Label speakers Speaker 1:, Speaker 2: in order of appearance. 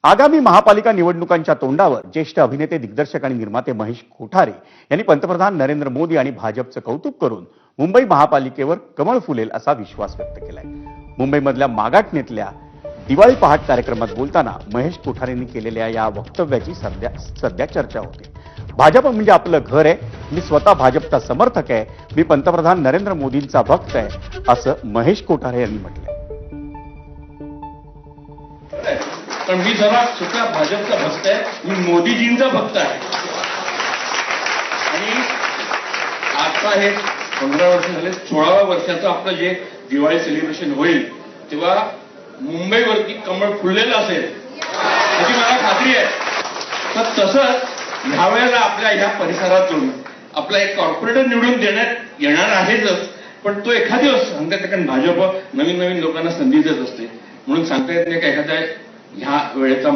Speaker 1: आगामी महापालिका निवडणुकांच्या तोंडावर ज्येष्ठ अभिनेते, दिग्दर्शक आणि निर्माते महेश कोठारे यांनी पंतप्रधान नरेंद्र मोदी आणि भाजपचं कौतुक करून मुंबई महापालिकेवर कमळ फुलेल असा विश्वास व्यक्त केलाय। मुंबईमधल्या मागाटनेतल्या दिवाळी पहाट कार्यक्रमात बोलताना महेश कोठारेंनी केलेल्या या वक्तव्याची सध्या चर्चा होते। भाजप म्हणजे आपलं घर आहे, मी स्वतः भाजपचा समर्थक आहे, मी पंतप्रधान नरेंद्र मोदींचा भक्त आहे, असं महेश कोठारे यांनी म्हटलंय।
Speaker 2: पण मी जरा स्वतः भाजपचा भक्त आहे, मी मोदीजींचा भक्त आहे। आणि आता हे 15 वर्ष झाले, 16व्या वर्षाचं आपलं जे दिवाळी सेलिब्रेशन होईल तेव्हा मुंबईवरती कमळ फुललेलं असेल याची मला खात्री आहे। तर तसंच ह्यावेळेला आपल्या ह्या परिसरातून आपला एक कॉर्पोरेटर निवडून देण्यात येणार आहेच, पण तो एखादी सांगता येते, कारण भाजप नवीन नवीन लोकांना संधी देत असते, म्हणून सांगता येत नाही का एखाद्या ह्या वेळेचा